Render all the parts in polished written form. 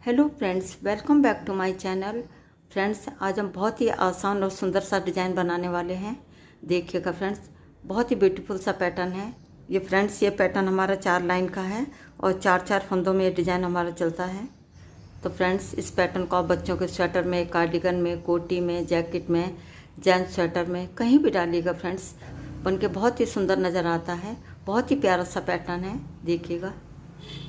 Hello friends, welcome back to my channel. Friends, आज हम बहुत ही आसान और सुंदर सा डिज़ाइन बनाने वाले हैं। देखिएगा फ्रेंड्स, बहुत ही ब्यूटीफुल सा पैटर्न है ये। फ्रेंड्स, ये पैटर्न हमारा 4 लाइन का है और 4-4 फंदों में ये डिज़ाइन हमारा चलता है। तो फ्रेंड्स, इस पैटर्न को आप बच्चों के स्वेटर में, कार्डिगन में, कोटी में, जैकेट में, जेंट्स स्वेटर में कहीं भी डालिएगा फ्रेंड्स, बनके बहुत ही सुंदर नज़र आता है। बहुत ही प्यारा सा पैटर्न है। देखिएगा,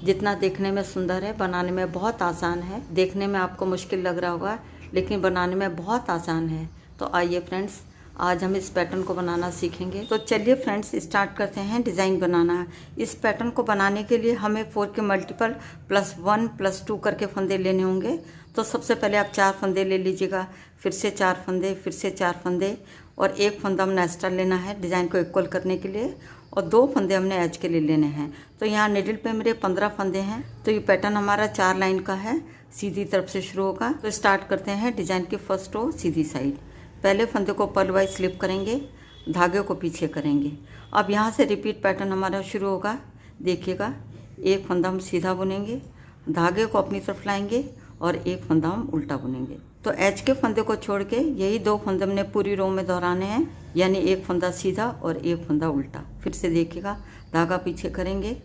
जितना देखने में सुंदर है, बनाने में बहुत आसान है। देखने में आपको मुश्किल लग रहा होगा, लेकिन बनाने में बहुत आसान है। तो आइए फ्रेंड्स, आज हम इस पैटर्न को बनाना सीखेंगे। तो चलिए फ्रेंड्स, स्टार्ट करते हैं डिज़ाइन बनाना। इस पैटर्न को बनाने के लिए हमें 4 के मल्टीपल +1 +2 करके फंदे लेने होंगे। तो सबसे पहले आप 4 फंदे ले लीजिएगा, फिर से 4 फंदे, फिर से 4 फंदे और एक फंदा हमने एक्स्ट्रा लेना है डिज़ाइन को इक्वल करने के लिए, और 2 फंदे हमने एज के लिए लेने हैं। तो यहाँ निडल पे मेरे 15 फंदे हैं। तो ये पैटर्न हमारा 4 लाइन का है, सीधी तरफ से शुरू होगा। तो स्टार्ट करते हैं डिज़ाइन की फर्स्ट रो सीधी साइड। पहले फंदे को पर्ल वाइज स्लिप करेंगे, धागे को पीछे करेंगे। अब यहाँ से रिपीट पैटर्न हमारा शुरू होगा। देखिएगा, एक फंदा हम सीधा बुनेंगे, धागे को अपनी तरफ लाएंगे और एक फंदा हम उल्टा बुनेंगे। तो एज के फंदे को छोड़ के यही 2 फंदे हमने पूरी रो में दोहराने हैं, यानी एक फंदा सीधा और एक फंदा उल्टा। फिर से देखिएगा, धागा पीछे करेंगे,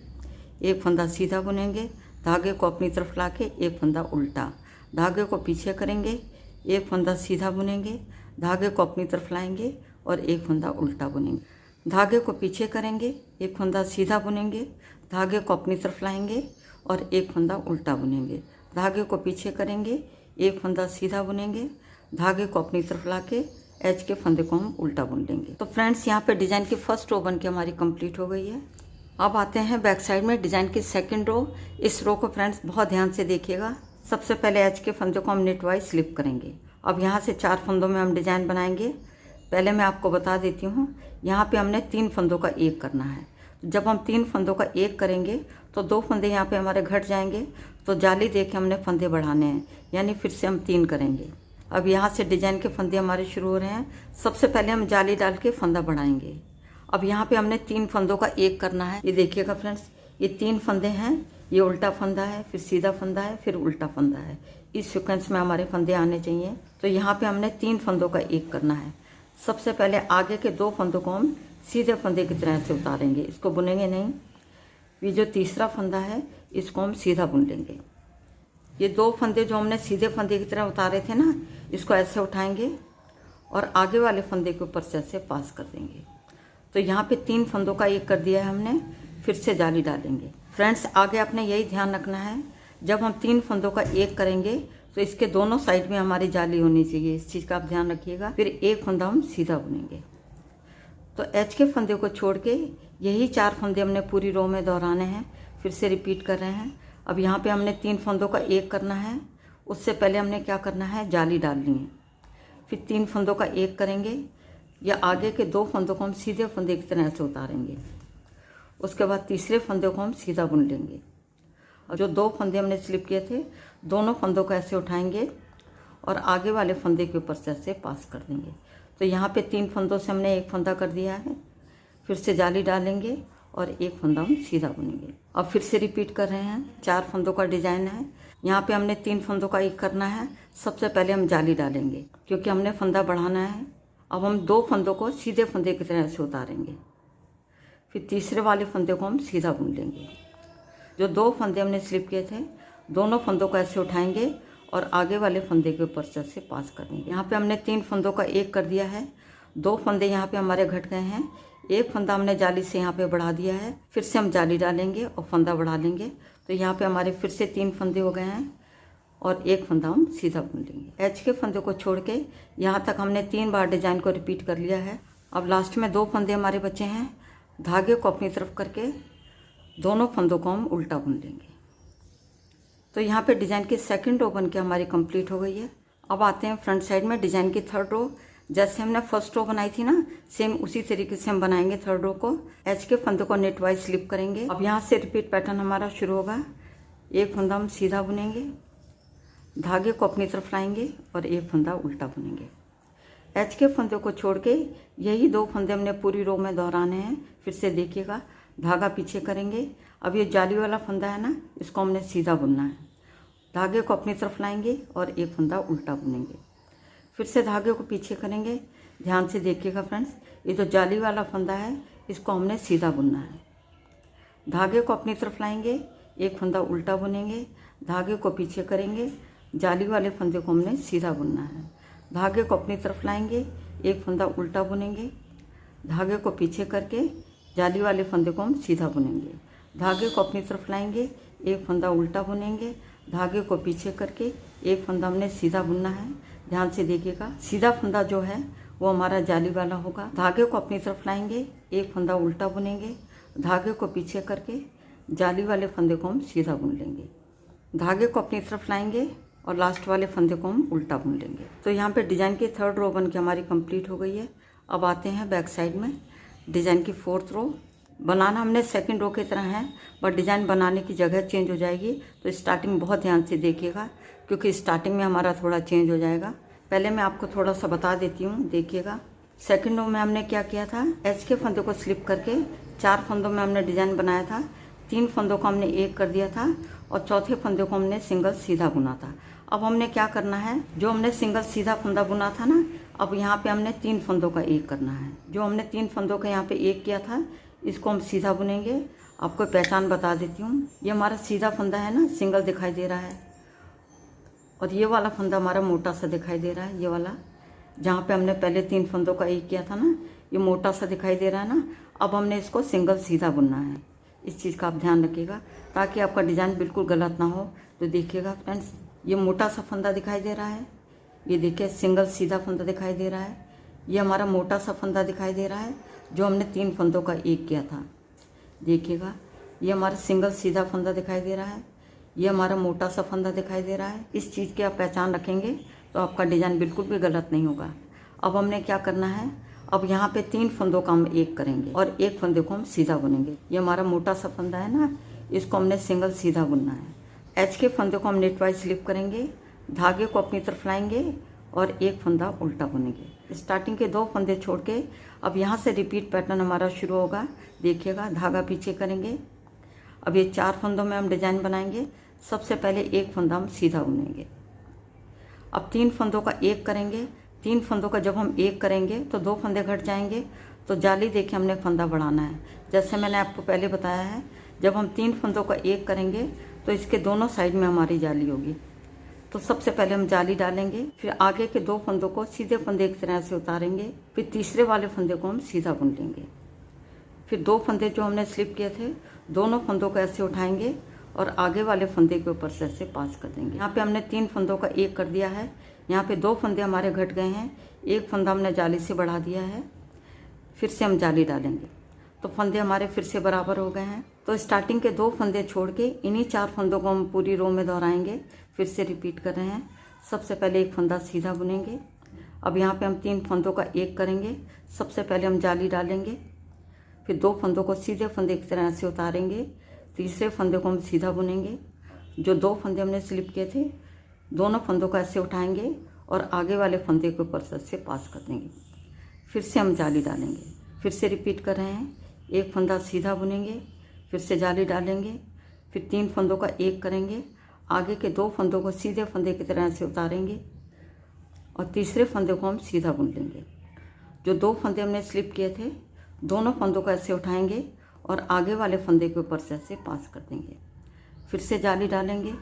एक फंदा सीधा बुनेंगे, धागे को अपनी तरफ लाके एक फंदा उल्टा, धागे को पीछे करेंगे, एक फंदा सीधा बुनेंगे, धागे को अपनी तरफ लाएंगे और एक फंदा उल्टा बुनेंगे। धागे को पीछे करेंगे, एक फंदा सीधा बुनेंगे, धागे को अपनी तरफ लाएंगे और एक फंदा उल्टा बुनेंगे। धागे को पीछे करेंगे, एक फंदा सीधा बुनेंगे, धागे को अपनी तरफ लाके एज के फंदे को हम उल्टा बुन लेंगे। तो फ्रेंड्स, यहाँ पे डिज़ाइन की फर्स्ट रो बन के हमारी कंप्लीट हो गई है। अब आते हैं बैक साइड में डिज़ाइन की सेकंड रो। इस रो को फ्रेंड्स बहुत ध्यान से देखिएगा। सबसे पहले एज के फंदे को हम नेट वाइज स्लिप करेंगे। अब यहाँ से 4 फंदों में हम डिज़ाइन बनाएंगे। पहले मैं आपको बता देती हूँ, यहाँ पे हमने 3 फंदों का एक करना है। जब हम 3 फंदों का एक करेंगे तो 2 फंदे यहाँ पे हमारे घट जाएंगे। तो जाली दे के हमने फंदे बढ़ाने हैं, यानी फिर से हम 3 करेंगे। अब यहाँ से डिज़ाइन के फंदे हमारे शुरू हो रहे हैं। सबसे पहले हम जाली डाल के फंदा बढ़ाएंगे। अब यहाँ पे हमने 3 फंदों का एक करना है। ये देखिएगा फ्रेंड्स, ये 3 फंदे हैं, ये उल्टा फंदा है, फिर सीधा फंदा है, फिर उल्टा फंदा है। इस सीक्वेंस में हमारे फंदे आने चाहिए। तो यहाँ पे हमने 3 फंदों का एक करना है। सबसे पहले आगे के 2 फंदों को हम सीधे फंदे की तरह से उतारेंगे, इसको बुनेंगे नहीं। ये जो तीसरा फंदा है, इसको हम सीधा बुन लेंगे। ये 2 फंदे जो हमने सीधे फंदे की तरह उतारे थे ना, इसको ऐसे उठाएंगे और आगे वाले फंदे के ऊपर से ऐसे पास कर देंगे। तो यहाँ पे 3 फंदों का एक कर दिया है हमने। फिर से जाली डालेंगे। फ्रेंड्स, आगे आपने यही ध्यान रखना है, जब हम 3 फंदों का एक करेंगे तो इसके दोनों साइड में हमारी जाली होनी चाहिए। इस चीज़ का आप ध्यान रखिएगा। फिर एक फंदा हम सीधा बुनेंगे। तो एच के फंदे को छोड़ के यही 4 फंदे हमने पूरी रो में दोहराने हैं। फिर से रिपीट कर रहे हैं। अब यहाँ पे हमने 3 फंदों का एक करना है। उससे पहले हमने क्या करना है, जाली डालनी है। फिर 3 फंदों का एक करेंगे, या आगे के 2 फंदों को हम सीधे फंदे की तरह से उतारेंगे। उसके बाद तीसरे फंदे को हम सीधा बुन लेंगे। और जो 2 फंदे हमने स्लिप किए थे, दोनों फंदों को ऐसे उठाएंगे और आगे वाले फंदे के ऊपर से ऐसे पास कर देंगे। तो यहाँ पे 3 फंदों से हमने एक फंदा कर दिया है। फिर से जाली डालेंगे और एक फंदा हम सीधा बुनेंगे। अब फिर से रिपीट कर रहे हैं। 4 फंदों का डिज़ाइन है। यहाँ पे हमने 3 फंदों का एक करना है। सबसे पहले हम जाली डालेंगे, क्योंकि हमने फंदा बढ़ाना है। अब हम 2 फंदों को सीधे फंदे की तरह से उतारेंगे। फिर तीसरे वाले फंदे को हम सीधा बुन लेंगे। जो 2 फंदे हमने स्लिप किए थे, दोनों फंदों को ऐसे उठाएंगे और आगे वाले फंदे के ऊपर से ऐसे पास कर देंगे। यहाँ पे हमने 3 फंदों का एक कर दिया है। 2 फंदे यहाँ पे हमारे घट गए हैं। एक फंदा हमने जाली से यहाँ पे बढ़ा दिया है। फिर से हम जाली डालेंगे और फंदा बढ़ा लेंगे। तो यहाँ पे हमारे फिर से 3 फंदे हो गए हैं और एक फंदा हम सीधा बुन लेंगे। एच के फंदे को छोड़ के यहाँ तक हमने 3 बार डिजाइन को रिपीट कर लिया है। अब लास्ट में 2 फंदे हमारे बचे हैं। धागे को अपनी तरफ करके दोनों फंदों को हम उल्टा बुन लेंगे। तो यहाँ पे डिज़ाइन की सेकंड रो बन के हमारी कंप्लीट हो गई है। अब आते हैं फ्रंट साइड में डिज़ाइन की थर्ड रो। जैसे हमने फर्स्ट रो बनाई थी ना, सेम उसी तरीके से हम बनाएंगे थर्ड रो को। एच के फंदे को नेट वाइज स्लिप करेंगे। अब यहाँ से रिपीट पैटर्न हमारा शुरू होगा। एक फंदा हम सीधा बुनेंगे, धागे को अपनी तरफ लाएंगे और एक फंदा उल्टा बुनेंगे। एच के फंदे को छोड़ के यही 2 फंदे हमने पूरी रो में दोहराने हैं। फिर से देखिएगा, धागा पीछे करेंगे। अब ये जाली वाला फंदा है ना, इसको हमने सीधा बुनना है। धागे को अपनी तरफ लाएंगे और एक फंदा उल्टा बुनेंगे। फिर से धागे को पीछे करेंगे। ध्यान से देखिएगा फ्रेंड्स, ये जो जाली वाला फंदा है इसको हमने सीधा बुनना है। धागे को अपनी तरफ लाएंगे, एक फंदा उल्टा बुनेंगे, धागे को पीछे करेंगे, जाली वाले फंदे को हमने सीधा बुनना है। धागे को अपनी तरफ लाएंगे, एक फंदा उल्टा बुनेंगे, धागे को पीछे करके जाली वाले फंदे को हम सीधा बुनेंगे। धागे को अपनी तरफ लाएंगे, एक फंदा उल्टा बुनेंगे, धागे को पीछे करके एक फंदा हमने सीधा बुनना है। ध्यान से देखिएगा, सीधा फंदा जो है वो हमारा जाली वाला होगा। धागे को अपनी तरफ लाएंगे, एक फंदा उल्टा बुनेंगे, धागे को पीछे करके जाली वाले फंदे को हम सीधा बुन लेंगे। धागे को अपनी तरफ लाएंगे और लास्ट वाले फंदे को हम उल्टा बुन लेंगे। तो यहाँ पे डिज़ाइन की 3rd रो बन के हमारी कंप्लीट हो गई है। अब आते हैं बैक साइड में। डिज़ाइन की 4th रो बनाना हमने 2nd रो की तरह है, बट डिज़ाइन बनाने की जगह चेंज हो जाएगी। तो स्टार्टिंग बहुत ध्यान से देखिएगा, क्योंकि स्टार्टिंग में हमारा थोड़ा चेंज हो जाएगा। पहले मैं आपको थोड़ा सा बता देती हूँ, देखिएगा। 2nd रो में हमने क्या किया था, एच के फंदे को स्लिप करके 4 फंदों में हमने डिज़ाइन बनाया था। 3 फंदों को हमने एक कर दिया था और चौथे फंदे को हमने सिंगल सीधा बुना था। अब हमने क्या करना है, जो हमने सिंगल सीधा फंदा बुना था ना, अब यहाँ पे हमने 3 फंदों का एक करना है। जो हमने 3 फंदों का यहाँ पे एक किया था, इसको हम सीधा बुनेंगे। आपको पहचान बता देती हूँ, ये हमारा सीधा फंदा है ना, सिंगल दिखाई दे रहा है, और ये वाला फंदा हमारा मोटा सा दिखाई दे रहा है। ये वाला जहाँ पे हमने पहले 3 फंदों का एक किया था ना, ये मोटा सा दिखाई दे रहा है ना। अब हमने इसको सिंगल सीधा बुनना है। इस चीज़ का आप ध्यान रखिएगा ताकि आपका डिज़ाइन बिल्कुल गलत ना हो। तो देखिएगा फ्रेंड्स, ये मोटा सा फंदा दिखाई दे रहा है, ये देखिए सिंगल सीधा फंदा दिखाई दे रहा है। ये हमारा मोटा सा फंदा दिखाई दे रहा है जो हमने 3 फंदों का एक किया था। देखिएगा, ये हमारा सिंगल सीधा फंदा दिखाई दे रहा है, ये हमारा मोटा सा फंदा दिखाई दे रहा है। इस चीज़ की आप पहचान रखेंगे तो आपका डिज़ाइन बिल्कुल भी गलत नहीं होगा। अब हमने क्या करना है, अब यहाँ पे 3 फंदों का हम एक करेंगे और एक फंदे को हम सीधा बुनेंगे। ये हमारा मोटा सा फंदा है ना, इसको हमने सिंगल सीधा बुनना है। एच के फंदे को हम नेटवाइज स्लिप करेंगे, धागे को अपनी तरफ लाएंगे और एक फंदा उल्टा बुनेंगे। स्टार्टिंग के 2 फंदे छोड़ के अब यहाँ से रिपीट पैटर्न हमारा शुरू होगा। देखिएगा, धागा पीछे करेंगे। अब ये 4 फंदों में हम डिज़ाइन बनाएंगे। सबसे पहले एक फंदा हम सीधा बुनेंगे। अब 3 फंदों का एक करेंगे। 3 फंदों का जब हम एक करेंगे तो 2 फंदे घट जाएंगे, तो जाली देखिए हमने फंदा बढ़ाना है। जैसे मैंने आपको पहले बताया है, जब हम 3 फंदों का एक करेंगे तो इसके दोनों साइड में हमारी जाली होगी। तो सबसे पहले हम जाली डालेंगे, फिर आगे के 2 फंदों को सीधे फंदे एक तरह से उतारेंगे, फिर तीसरे वाले फंदे को हम सीधा बुन लेंगे। फिर 2 फंदे जो हमने स्लिप किए थे, दोनों फंदों को ऐसे उठाएंगे और आगे वाले फंदे के ऊपर से ऐसे पास कर देंगे। यहाँ पे हमने 3 फंदों का एक कर दिया है। यहाँ पे 2 फंदे हमारे घट गए हैं, एक फंदा हमने जाली से बढ़ा दिया है। फिर से हम जाली डालेंगे तो फंदे हमारे फिर से बराबर हो गए हैं। तो स्टार्टिंग के 2 फंदे छोड़ के इन्हीं 4 फंदों को हम पूरी रो में दोहराएंगे। फिर से रिपीट कर रहे हैं। सबसे पहले एक फंदा सीधा बुनेंगे। अब यहाँ पे हम 3 फंदों का एक करेंगे। सबसे पहले हम जाली डालेंगे, फिर 2 फंदों को सीधे फंदे की तरह से उतारेंगे, तीसरे फंदे को हम सीधा बुनेंगे। जो 2 फंदे हमने स्लिप किए थे, दोनों फंदों को ऐसे उठाएंगे और आगे वाले फंदे के ऊपर से पास कर देंगे। फिर से हम जाली डालेंगे। फिर से रिपीट कर रहे हैं, एक फंदा सीधा बुनेंगे, फिर से जाली डालेंगे, फिर 3 फंदों का एक करेंगे, आगे के 2 फंदों को सीधे फंदे की तरह से उतारेंगे और तीसरे फंदे को हम सीधा बुन लेंगे। जो 2 फंदे हमने स्लिप किए थे, दोनों फंदों को ऐसे उठाएंगे और आगे वाले फंदे के ऊपर से ऐसे पास कर देंगे। फिर से जाली डालेंगे,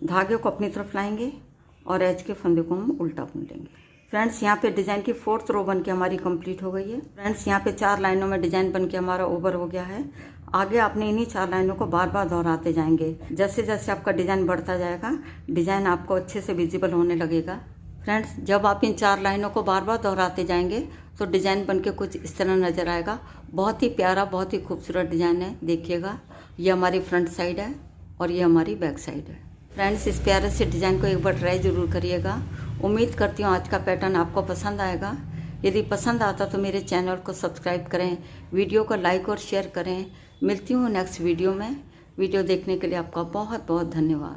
धागे को अपनी तरफ लाएंगे और एज के फंदे को हम उल्टा बुन लेंगे। फ्रेंड्स, यहाँ पे डिज़ाइन की 4th रो बन के हमारी कंप्लीट हो गई है। फ्रेंड्स, यहाँ पे 4 लाइनों में डिज़ाइन बन के हमारा ओवर हो गया है। आगे आपने इन्हीं 4 लाइनों को बार बार दोहराते जाएंगे। जैसे जैसे आपका डिज़ाइन बढ़ता जाएगा, डिज़ाइन आपको अच्छे से विजिबल होने लगेगा। फ्रेंड्स, जब आप इन 4 लाइनों को बार बार दोहराते जाएंगे तो डिज़ाइन बन के कुछ इस तरह नज़र आएगा। बहुत ही प्यारा, बहुत ही खूबसूरत डिज़ाइन है। देखिएगा, ये हमारी फ्रंट साइड है और ये हमारी बैक साइड है। फ्रेंड्स, इस प्यारे से डिज़ाइन को एक बार ट्राई ज़रूर करिएगा। उम्मीद करती हूँ आज का पैटर्न आपको पसंद आएगा। यदि पसंद आता तो मेरे चैनल को सब्सक्राइब करें, वीडियो को लाइक और शेयर करें। मिलती हूँ नेक्स्ट वीडियो में। वीडियो देखने के लिए आपका बहुत बहुत धन्यवाद।